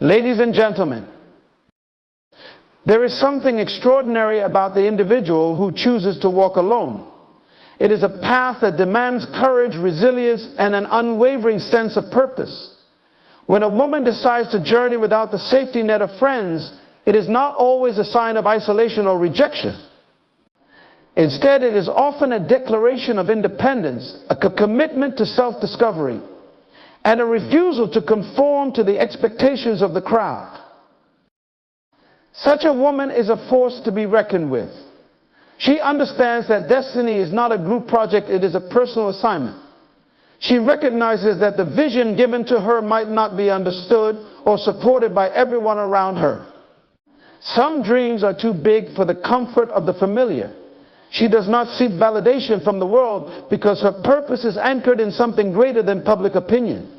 Ladies and gentlemen, there is something extraordinary about the individual who chooses to walk alone. It is a path that demands courage, resilience, and an unwavering sense of purpose. When a woman decides to journey without the safety net of friends, it is not always a sign of isolation or rejection. Instead, it is often a declaration of independence, a commitment to self-discovery, and a refusal to conform to the expectations of the crowd. Such a woman is a force to be reckoned with. She understands that destiny is not a group project, it is a personal assignment. She recognizes that the vision given to her might not be understood or supported by everyone around her. Some dreams are too big for the comfort of the familiar. She does not seek validation from the world because her purpose is anchored in something greater than public opinion.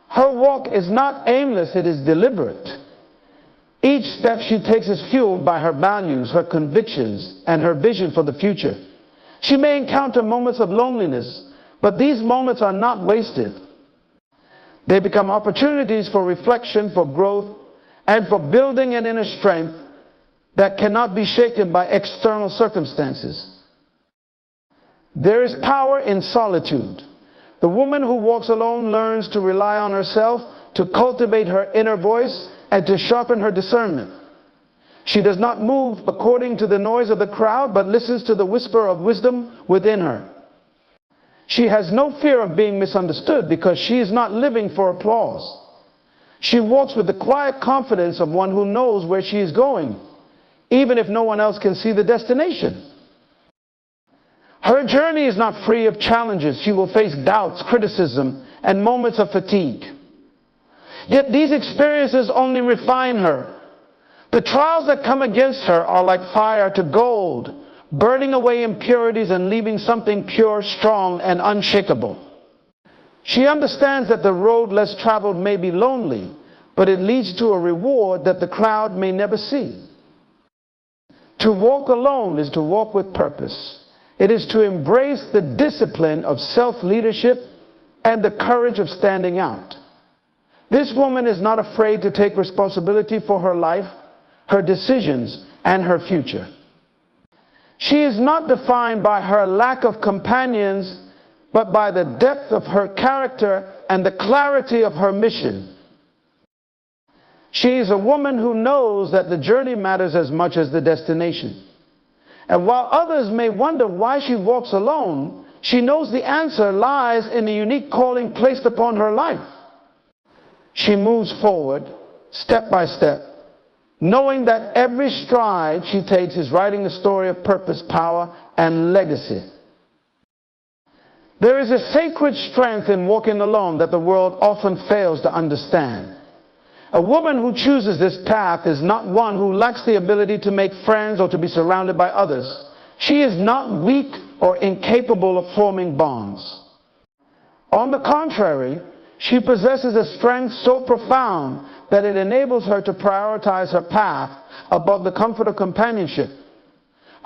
Her walk is not aimless, it is deliberate. Each step she takes is fueled by her values, her convictions, and her vision for the future. She may encounter moments of loneliness, but these moments are not wasted. They become opportunities for reflection, for growth, and for building an inner strength that cannot be shaken by external circumstances. There is power in solitude. The woman who walks alone learns to rely on herself, to cultivate her inner voice, and to sharpen her discernment. She does not move according to the noise of the crowd, but listens to the whisper of wisdom within her. She has no fear of being misunderstood because she is not living for applause. She walks with the quiet confidence of one who knows where she is going, even if no one else can see the destination. Her journey is not free of challenges. She will face doubts, criticism, and moments of fatigue. Yet these experiences only refine her. The trials that come against her are like fire to gold, burning away impurities and leaving something pure, strong, and unshakable. She understands that the road less traveled may be lonely, but it leads to a reward that the crowd may never see. To walk alone is to walk with purpose. It is to embrace the discipline of self-leadership and the courage of standing out. This woman is not afraid to take responsibility for her life, her decisions, and her future. She is not defined by her lack of companions, but by the depth of her character and the clarity of her mission. She is a woman who knows that the journey matters as much as the destination. And while others may wonder why she walks alone, she knows the answer lies in the unique calling placed upon her life. She moves forward, step by step, knowing that every stride she takes is writing a story of purpose, power, and legacy. There is a sacred strength in walking alone that the world often fails to understand. A woman who chooses this path is not one who lacks the ability to make friends or to be surrounded by others. She is not weak or incapable of forming bonds. On the contrary, she possesses a strength so profound that it enables her to prioritize her path above the comfort of companionship.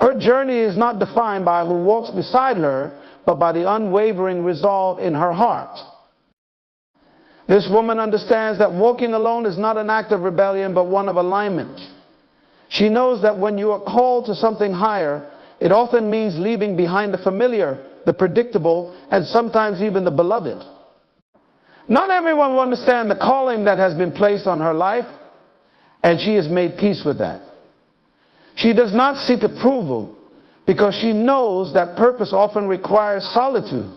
Her journey is not defined by who walks beside her, but by the unwavering resolve in her heart. This woman understands that walking alone is not an act of rebellion, but one of alignment. She knows that when you are called to something higher, it often means leaving behind the familiar, the predictable, and sometimes even the beloved. Not everyone will understand the calling that has been placed on her life, and she has made peace with that. She does not seek approval because she knows that purpose often requires solitude.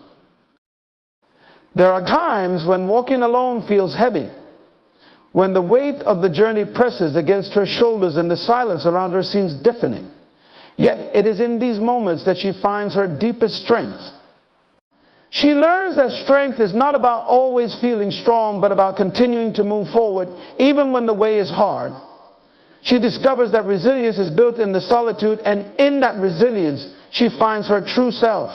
There are times when walking alone feels heavy, when the weight of the journey presses against her shoulders and the silence around her seems deafening. Yet it is in these moments that she finds her deepest strength. She learns that strength is not about always feeling strong, but about continuing to move forward even when the way is hard. She discovers that resilience is built in the solitude, and in that resilience, she finds her true self.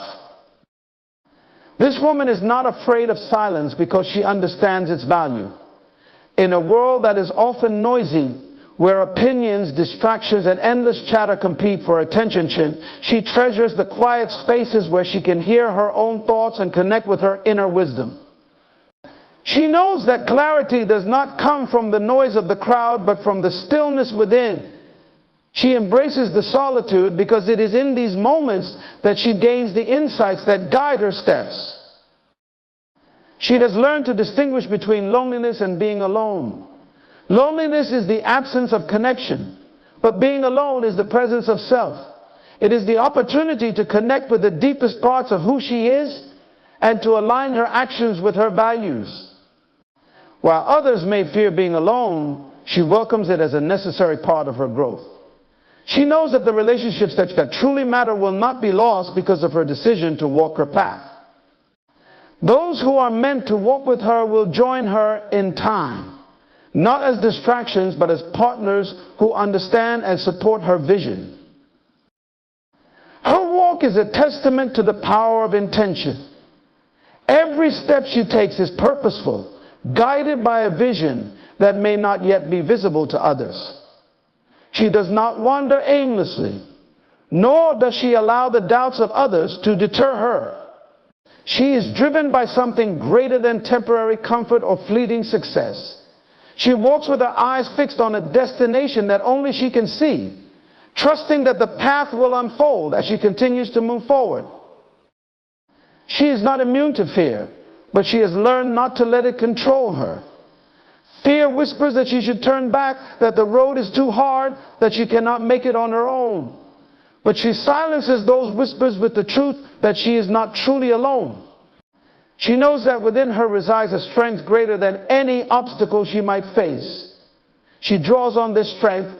This woman is not afraid of silence because she understands its value. In a world that is often noisy, where opinions, distractions, and endless chatter compete for attention, she treasures the quiet spaces where she can hear her own thoughts and connect with her inner wisdom. She knows that clarity does not come from the noise of the crowd, but from the stillness within. She embraces the solitude because it is in these moments that she gains the insights that guide her steps. She has learned to distinguish between loneliness and being alone. Loneliness is the absence of connection, but being alone is the presence of self. It is the opportunity to connect with the deepest parts of who she is and to align her actions with her values. While others may fear being alone, she welcomes it as a necessary part of her growth. She knows that the relationships that truly matter will not be lost because of her decision to walk her path. Those who are meant to walk with her will join her in time, not as distractions, but as partners who understand and support her vision. Her walk is a testament to the power of intention. Every step she takes is purposeful, guided by a vision that may not yet be visible to others. She does not wander aimlessly, nor does she allow the doubts of others to deter her. She is driven by something greater than temporary comfort or fleeting success. She walks with her eyes fixed on a destination that only she can see, trusting that the path will unfold as she continues to move forward. She is not immune to fear, but she has learned not to let it control her. Fear whispers that she should turn back, that the road is too hard, that she cannot make it on her own. But she silences those whispers with the truth that she is not truly alone. She knows that within her resides a strength greater than any obstacle she might face. She draws on this strength,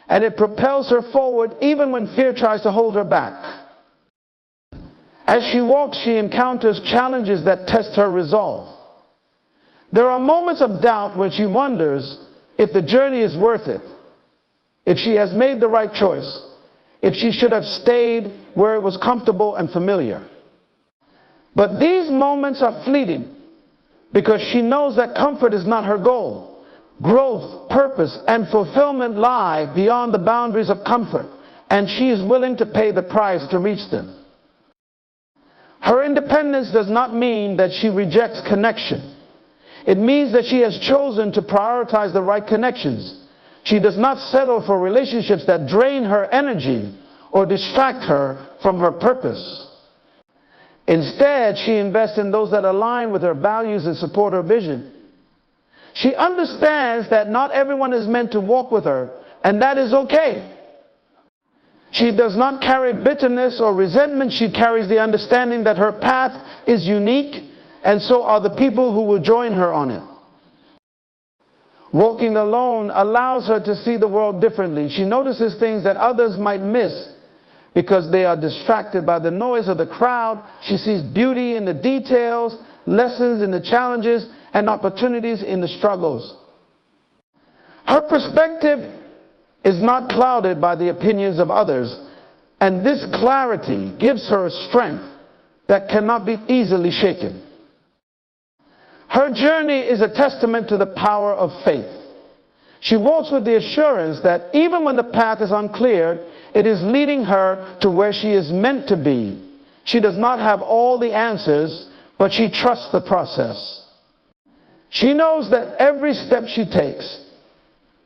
and it propels her forward even when fear tries to hold her back. As she walks, she encounters challenges that test her resolve. There are moments of doubt when she wonders if the journey is worth it, if she has made the right choice, if she should have stayed where it was comfortable and familiar. But these moments are fleeting because she knows that comfort is not her goal. Growth, purpose, and fulfillment lie beyond the boundaries of comfort, and she is willing to pay the price to reach them. Her independence does not mean that she rejects connection. It means that she has chosen to prioritize the right connections. She does not settle for relationships that drain her energy or distract her from her purpose. Instead, she invests in those that align with her values and support her vision. She understands that not everyone is meant to walk with her, and that is okay. She does not carry bitterness or resentment. She carries the understanding that her path is unique, and so are the people who will join her on it. Walking alone allows her to see the world differently. She notices things that others might miss because they are distracted by the noise of the crowd. She sees beauty in the details, lessons in the challenges, and opportunities in the struggles. Her perspective is not clouded by the opinions of others, and this clarity gives her a strength that cannot be easily shaken. Her journey is a testament to the power of faith. She walks with the assurance that even when the path is unclear, it is leading her to where she is meant to be. She does not have all the answers, but she trusts the process. She knows that every step she takes,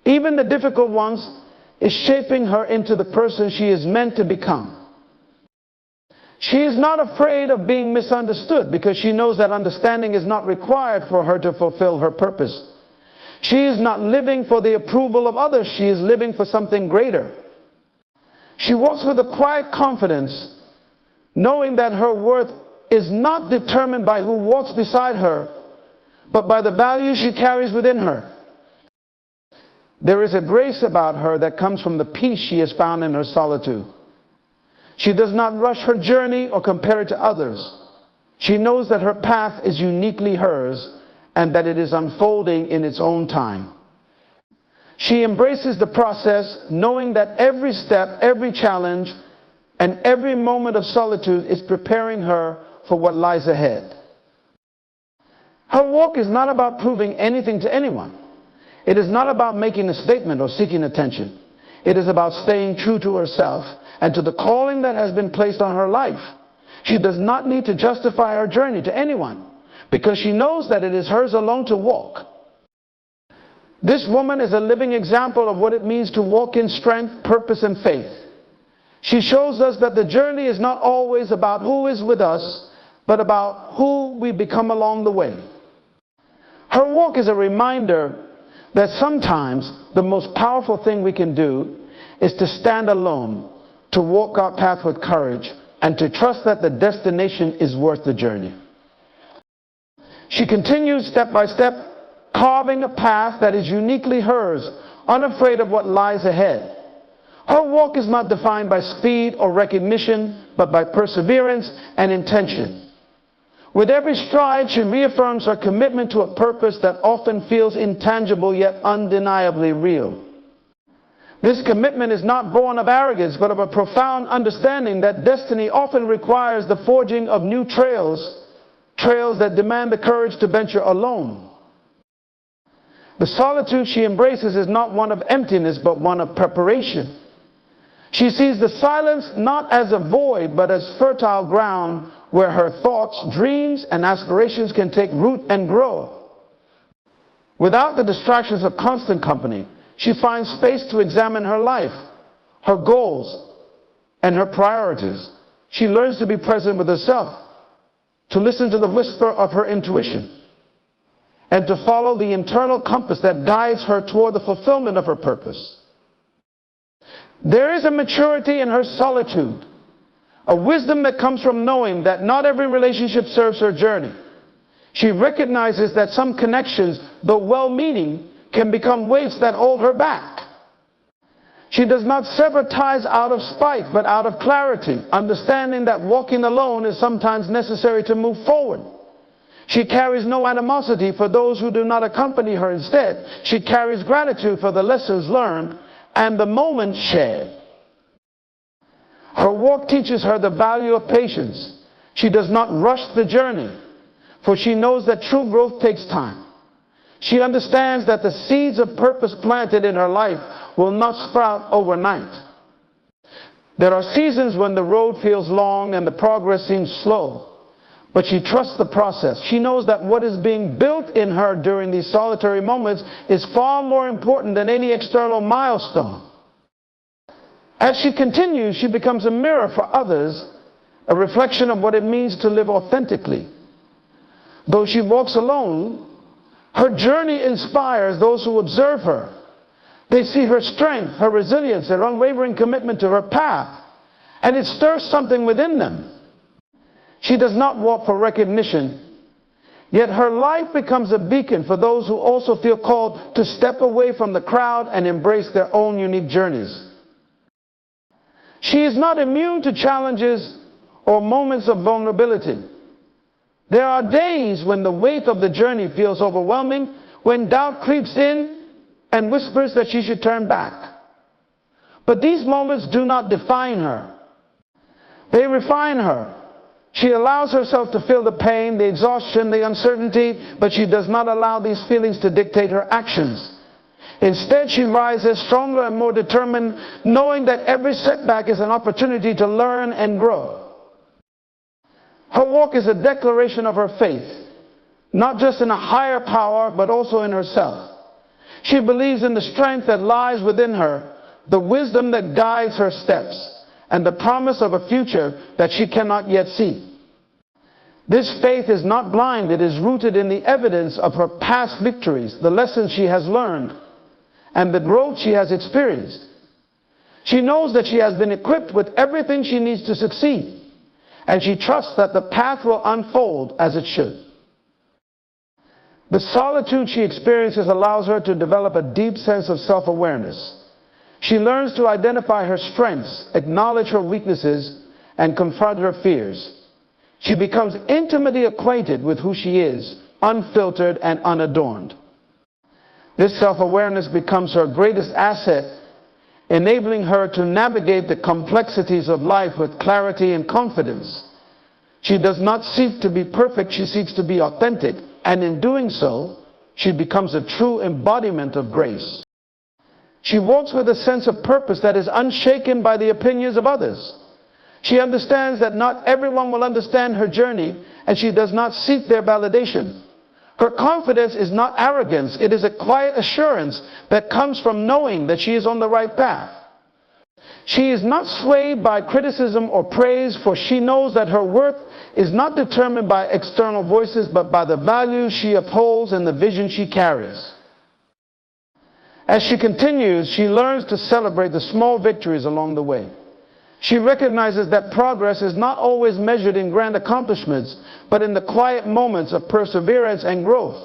even the difficult ones, is shaping her into the person she is meant to become. She is not afraid of being misunderstood because she knows that understanding is not required for her to fulfill her purpose. She is not living for the approval of others. She is living for something greater. She walks with a quiet confidence, knowing that her worth is not determined by who walks beside her, but by the values she carries within her. There is a grace about her that comes from the peace she has found in her solitude. She does not rush her journey or compare it to others. She knows that her path is uniquely hers and that it is unfolding in its own time. She embraces the process, knowing that every step, every challenge, and every moment of solitude is preparing her for what lies ahead. Her walk is not about proving anything to anyone. It is not about making a statement or seeking attention. It is about staying true to herself and to the calling that has been placed on her life. She does not need to justify her journey to anyone, because she knows that it is hers alone to walk. This woman is a living example of what it means to walk in strength, purpose, and faith. She shows us that the journey is not always about who is with us, but about who we become along the way. Her walk is a reminder that sometimes the most powerful thing we can do is to stand alone, to walk our path with courage, and to trust that the destination is worth the journey. She continues step by step, carving a path that is uniquely hers, unafraid of what lies ahead. Her walk is not defined by speed or recognition, but by perseverance and intention. With every stride, she reaffirms her commitment to a purpose that often feels intangible yet undeniably real. This commitment is not born of arrogance, but of a profound understanding that destiny often requires the forging of new trails that demand the courage to venture alone. The solitude she embraces is not one of emptiness, but one of preparation. She sees the silence not as a void, but as fertile ground where her thoughts, dreams, and aspirations can take root and grow. Without the distractions of constant company, she finds space to examine her life, her goals, and her priorities. She learns to be present with herself, to listen to the whisper of her intuition, and to follow the internal compass that guides her toward the fulfillment of her purpose. There is a maturity in her solitude, a wisdom that comes from knowing that not every relationship serves her journey. She recognizes that some connections, though well-meaning, can become weights that hold her back. She does not sever ties out of spite, but out of clarity, understanding that walking alone is sometimes necessary to move forward. She carries no animosity for those who do not accompany her. Instead, she carries gratitude for the lessons learned and the moments shared. Her walk teaches her the value of patience. She does not rush the journey, for she knows that true growth takes time. She understands that the seeds of purpose planted in her life will not sprout overnight. There are seasons when the road feels long and the progress seems slow, but she trusts the process. She knows that what is being built in her during these solitary moments is far more important than any external milestone. As she continues, she becomes a mirror for others, a reflection of what it means to live authentically. Though she walks alone, her journey inspires those who observe her. They see her strength, her resilience, her unwavering commitment to her path, and it stirs something within them. She does not walk for recognition, yet her life becomes a beacon for those who also feel called to step away from the crowd and embrace their own unique journeys. She is not immune to challenges or moments of vulnerability. There are days when the weight of the journey feels overwhelming, when doubt creeps in and whispers that she should turn back. But these moments do not define her. They refine her. She allows herself to feel the pain, the exhaustion, the uncertainty, but she does not allow these feelings to dictate her actions. Instead, she rises stronger and more determined, knowing that every setback is an opportunity to learn and grow. Her walk is a declaration of her faith, not just in a higher power, but also in herself. She believes in the strength that lies within her, the wisdom that guides her steps, and the promise of a future that she cannot yet see. This faith is not blind. It is rooted in the evidence of her past victories, the lessons she has learned, and the growth she has experienced. She knows that she has been equipped with everything she needs to succeed, and she trusts that the path will unfold as it should. The solitude she experiences allows her to develop a deep sense of self-awareness. She learns to identify her strengths, acknowledge her weaknesses, and confront her fears. She becomes intimately acquainted with who she is, unfiltered and unadorned. This self-awareness becomes her greatest asset, enabling her to navigate the complexities of life with clarity and confidence. She does not seek to be perfect, she seeks to be authentic, and in doing so, she becomes a true embodiment of grace. She walks with a sense of purpose that is unshaken by the opinions of others. She understands that not everyone will understand her journey, and she does not seek their validation. Her confidence is not arrogance. It is a quiet assurance that comes from knowing that she is on the right path. She is not swayed by criticism or praise, for she knows that her worth is not determined by external voices, but by the values she upholds and the vision she carries. As she continues, she learns to celebrate the small victories along the way. She recognizes that progress is not always measured in grand accomplishments, but in the quiet moments of perseverance and growth.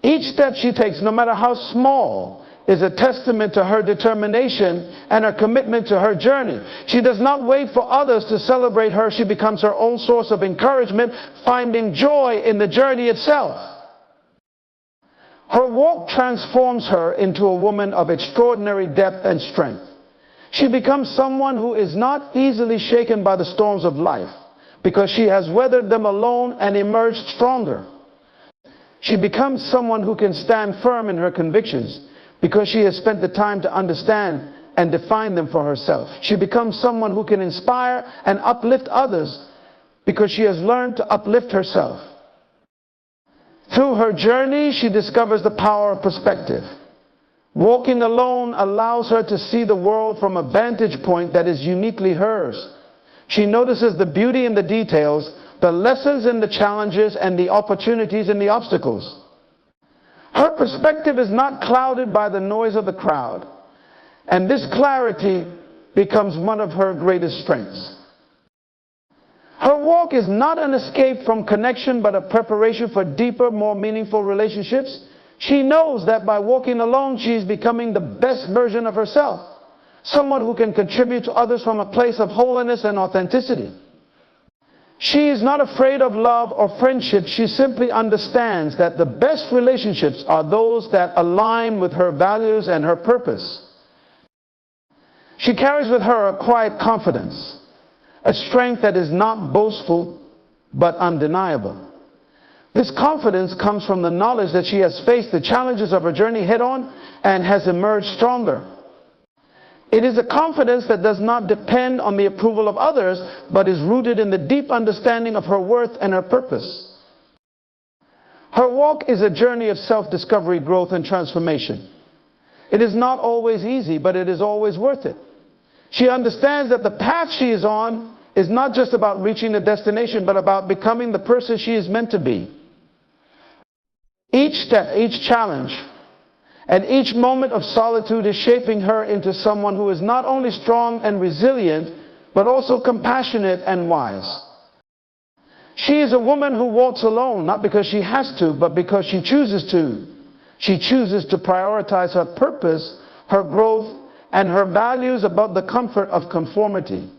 Each step she takes, no matter how small, is a testament to her determination and her commitment to her journey. She does not wait for others to celebrate her. She becomes her own source of encouragement, finding joy in the journey itself. Her walk transforms her into a woman of extraordinary depth and strength. She becomes someone who is not easily shaken by the storms of life, because she has weathered them alone and emerged stronger. She becomes someone who can stand firm in her convictions, because she has spent the time to understand and define them for herself. She becomes someone who can inspire and uplift others, because she has learned to uplift herself. Through her journey, she discovers the power of perspective. Walking alone allows her to see the world from a vantage point that is uniquely hers. She notices the beauty in the details, the lessons in the challenges, and the opportunities in the obstacles. Her perspective is not clouded by the noise of the crowd, and this clarity becomes one of her greatest strengths. Her walk is not an escape from connection, but a preparation for deeper, more meaningful relationships. She knows that by walking alone, she is becoming the best version of herself, someone who can contribute to others from a place of holiness and authenticity. She is not afraid of love or friendship. She simply understands that the best relationships are those that align with her values and her purpose. She carries with her a quiet confidence, a strength that is not boastful but undeniable. This confidence comes from the knowledge that she has faced the challenges of her journey head-on and has emerged stronger. It is a confidence that does not depend on the approval of others, but is rooted in the deep understanding of her worth and her purpose. Her walk is a journey of self-discovery, growth, and transformation. It is not always easy, but it is always worth it. She understands that the path she is on is not just about reaching the destination, but about becoming the person she is meant to be. Each step, each challenge, and each moment of solitude is shaping her into someone who is not only strong and resilient, but also compassionate and wise. She is a woman who walks alone, not because she has to, but because she chooses to. She chooses to prioritize her purpose, her growth, and her values above the comfort of conformity.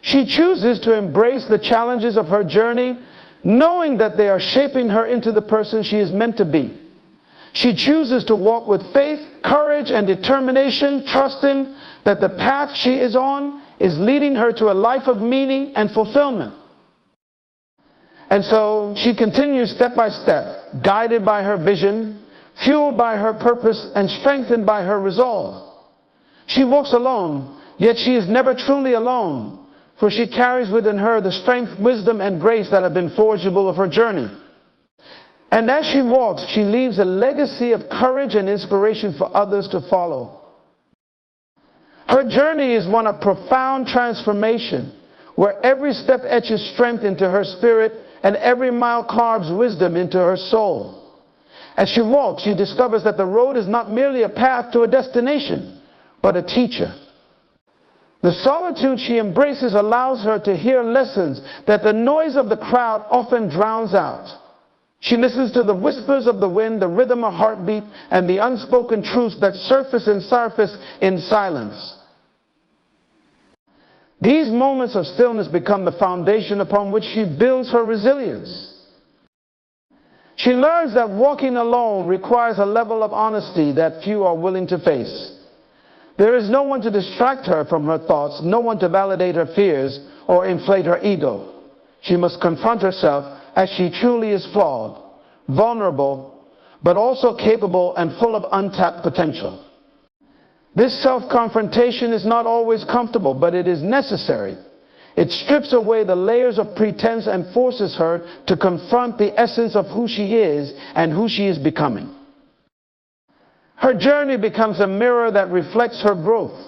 She chooses to embrace the challenges of her journey, knowing that they are shaping her into the person she is meant to be. She chooses to walk with faith, courage, and determination, trusting that the path she is on is leading her to a life of meaning and fulfillment. And so she continues step by step, guided by her vision, fueled by her purpose, and strengthened by her resolve. She walks alone, yet she is never truly alone, for she carries within her the strength, wisdom, and grace that have been forgeable of her journey. And as she walks, she leaves a legacy of courage and inspiration for others to follow. Her journey is one of profound transformation, where every step etches strength into her spirit and every mile carves wisdom into her soul. As she walks, she discovers that the road is not merely a path to a destination, but a teacher. The solitude she embraces allows her to hear lessons that the noise of the crowd often drowns out. She listens to the whispers of the wind, the rhythm of heartbeat, and the unspoken truths that surface in silence. These moments of stillness become the foundation upon which she builds her resilience. She learns that walking alone requires a level of honesty that few are willing to face. There is no one to distract her from her thoughts, no one to validate her fears or inflate her ego. She must confront herself as she truly is flawed, vulnerable, but also capable and full of untapped potential. This self-confrontation is not always comfortable, but it is necessary. It strips away the layers of pretense and forces her to confront the essence of who she is and who she is becoming. Her journey becomes a mirror that reflects her growth.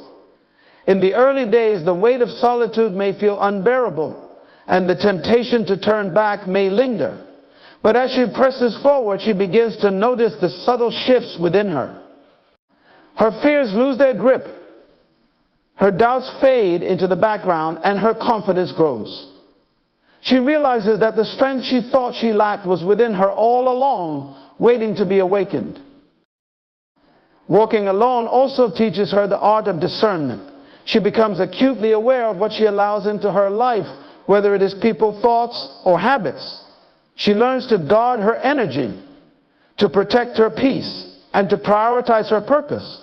In the early days, the weight of solitude may feel unbearable, and the temptation to turn back may linger. But as she presses forward, she begins to notice the subtle shifts within her. Her fears lose their grip. Her doubts fade into the background, and her confidence grows. She realizes that the strength she thought she lacked was within her all along, waiting to be awakened. Walking alone also teaches her the art of discernment. She becomes acutely aware of what she allows into her life, whether it is people, thoughts, or habits. She learns to guard her energy, to protect her peace, and to prioritize her purpose.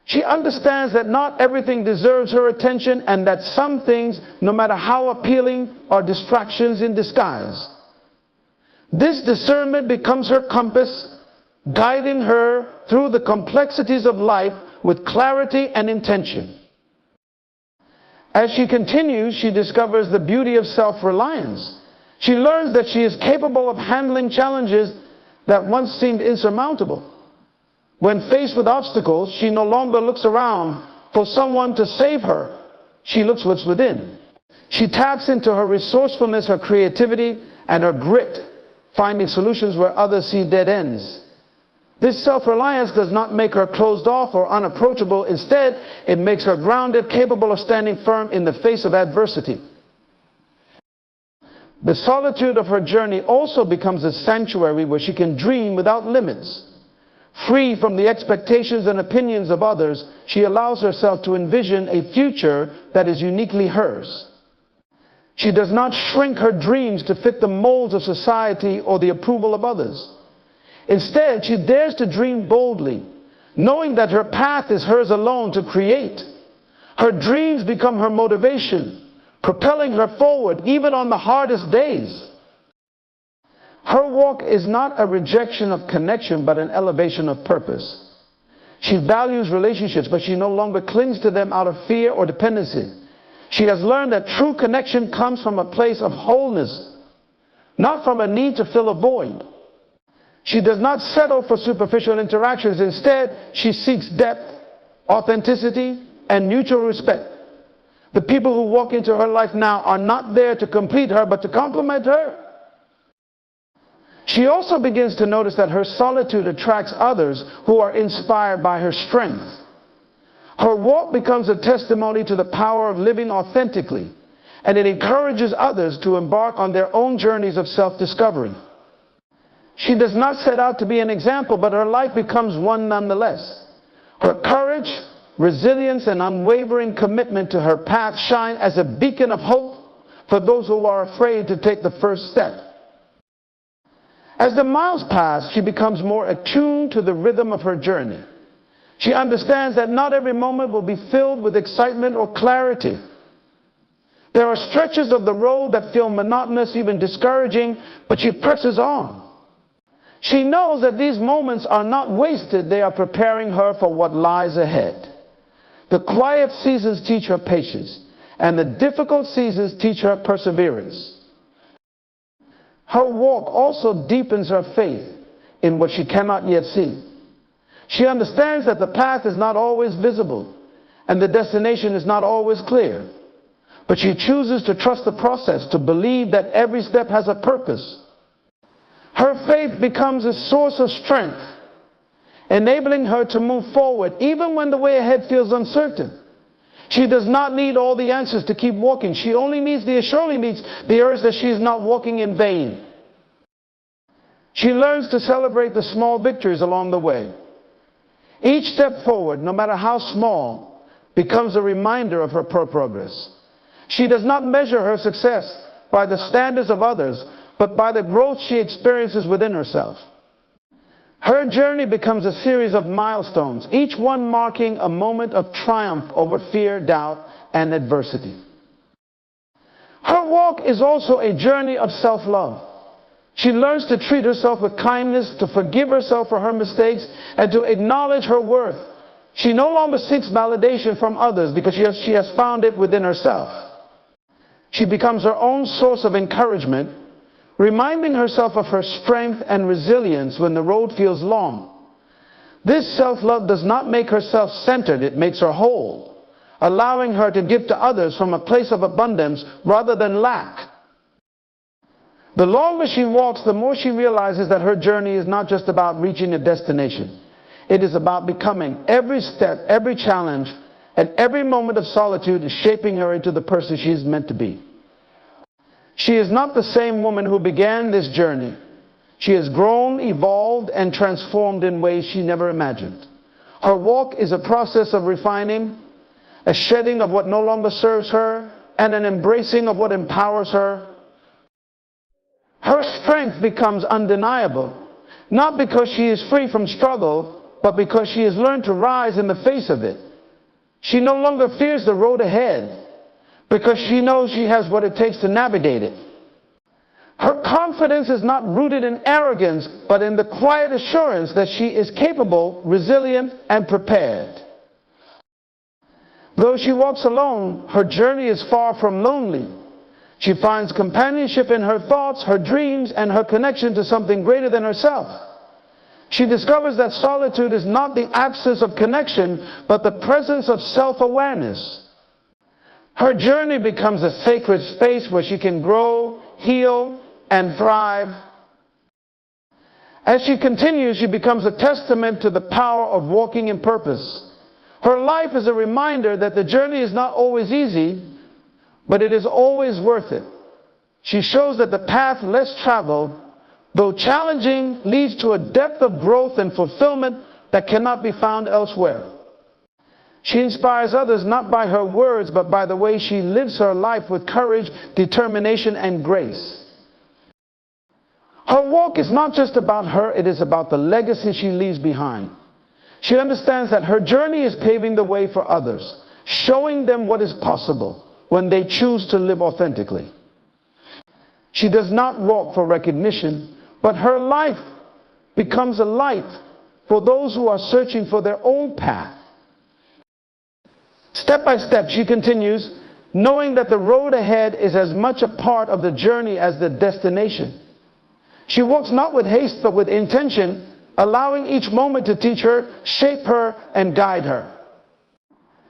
She understands that not everything deserves her attention, and that some things, no matter how appealing, are distractions in disguise. This discernment becomes her compass, guiding her through the complexities of life with clarity and intention. As she continues, she discovers the beauty of self-reliance. She learns that she is capable of handling challenges that once seemed insurmountable. When faced with obstacles, she no longer looks around for someone to save her. She looks what's within. She taps into her resourcefulness, her creativity, and her grit, finding solutions where others see dead ends. This self-reliance does not make her closed off or unapproachable. Instead, it makes her grounded, capable of standing firm in the face of adversity. The solitude of her journey also becomes a sanctuary where she can dream without limits. Free from the expectations and opinions of others, she allows herself to envision a future that is uniquely hers. She does not shrink her dreams to fit the molds of society or the approval of others. Instead, she dares to dream boldly, knowing that her path is hers alone to create. Her dreams become her motivation, propelling her forward even on the hardest days. Her walk is not a rejection of connection, but an elevation of purpose. She values relationships, but she no longer clings to them out of fear or dependency. She has learned that true connection comes from a place of wholeness, not from a need to fill a void. She does not settle for superficial interactions. Instead, she seeks depth, authenticity, and mutual respect. The people who walk into her life now are not there to complete her, but to complement her. She also begins to notice that her solitude attracts others who are inspired by her strength. Her walk becomes a testimony to the power of living authentically, and it encourages others to embark on their own journeys of self-discovery. She does not set out to be an example, but her life becomes one nonetheless. Her courage, resilience, and unwavering commitment to her path shine as a beacon of hope for those who are afraid to take the first step. As the miles pass, she becomes more attuned to the rhythm of her journey. She understands that not every moment will be filled with excitement or clarity. There are stretches of the road that feel monotonous, even discouraging, but she presses on. She knows that these moments are not wasted. They are preparing her for what lies ahead. The quiet seasons teach her patience, and the difficult seasons teach her perseverance. Her walk also deepens her faith in what she cannot yet see. She understands that the path is not always visible, and the destination is not always clear. But she chooses to trust the process, to believe that every step has a purpose. Her faith becomes a source of strength, enabling her to move forward even when the way ahead feels uncertain. She does not need all the answers to keep walking. She only needs the urge that she is not walking in vain. She learns to celebrate the small victories along the way. Each step forward, no matter how small, becomes a reminder of her progress. She does not measure her success by the standards of others, but by the growth she experiences within herself. Her journey becomes a series of milestones, each one marking a moment of triumph over fear, doubt, and adversity. Her walk is also a journey of self-love. She learns to treat herself with kindness, to forgive herself for her mistakes, and to acknowledge her worth. She no longer seeks validation from others because she has found it within herself. She becomes her own source of encouragement, reminding herself of her strength and resilience when the road feels long. This self-love does not make her self-centered, it makes her whole, allowing her to give to others from a place of abundance rather than lack. The longer she walks, the more she realizes that her journey is not just about reaching a destination. It is about becoming. Every step, every challenge, and every moment of solitude is shaping her into the person she is meant to be. She is not the same woman who began this journey. She has grown, evolved, and transformed in ways she never imagined. Her walk is a process of refining, a shedding of what no longer serves her, and an embracing of what empowers her. Her strength becomes undeniable, not because she is free from struggle, but because she has learned to rise in the face of it. She no longer fears the road ahead, because she knows she has what it takes to navigate it. Her confidence is not rooted in arrogance, but in the quiet assurance that she is capable, resilient, and prepared. Though she walks alone, her journey is far from lonely. She finds companionship in her thoughts, her dreams, and her connection to something greater than herself. She discovers that solitude is not the absence of connection, but the presence of self-awareness. Her journey becomes a sacred space where she can grow, heal, and thrive. As she continues, she becomes a testament to the power of walking in purpose. Her life is a reminder that the journey is not always easy, but it is always worth it. She shows that the path less traveled, though challenging, leads to a depth of growth and fulfillment that cannot be found elsewhere. She inspires others not by her words, but by the way she lives her life with courage, determination, and grace. Her walk is not just about her, it is about the legacy she leaves behind. She understands that her journey is paving the way for others, showing them what is possible when they choose to live authentically. She does not walk for recognition, but her life becomes a light for those who are searching for their own path. Step by step, she continues, knowing that the road ahead is as much a part of the journey as the destination. She walks not with haste, but with intention, allowing each moment to teach her, shape her, and guide her.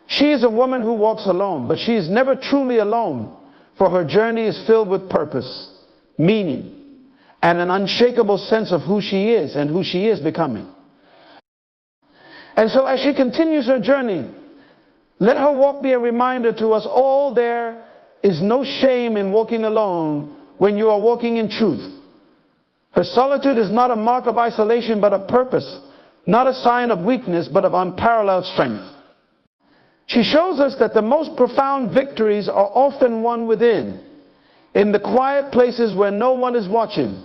She is a woman who walks alone, but she is never truly alone, for her journey is filled with purpose, meaning, and an unshakable sense of who she is and who she is becoming. And so as she continues her journey, let her walk be a reminder to us all there is no shame in walking alone when you are walking in truth. Her solitude is not a mark of isolation but of purpose, not a sign of weakness but of unparalleled strength. She shows us that the most profound victories are often won within, in the quiet places where no one is watching.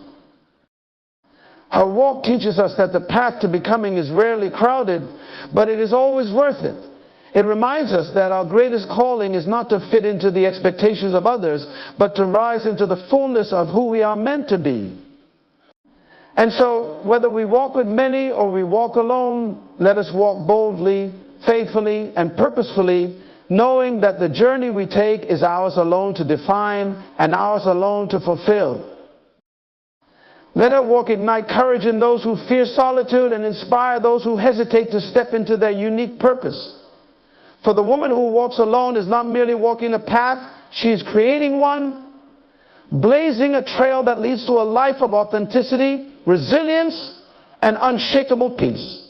Her walk teaches us that the path to becoming is rarely crowded, but it is always worth it. It reminds us that our greatest calling is not to fit into the expectations of others, but to rise into the fullness of who we are meant to be. And so, whether we walk with many or we walk alone, let us walk boldly, faithfully, and purposefully, knowing that the journey we take is ours alone to define and ours alone to fulfill. Let her walk ignite courage in those who fear solitude and inspire those who hesitate to step into their unique purpose. For the woman who walks alone is not merely walking a path, she is creating one, blazing a trail that leads to a life of authenticity, resilience, and unshakable peace.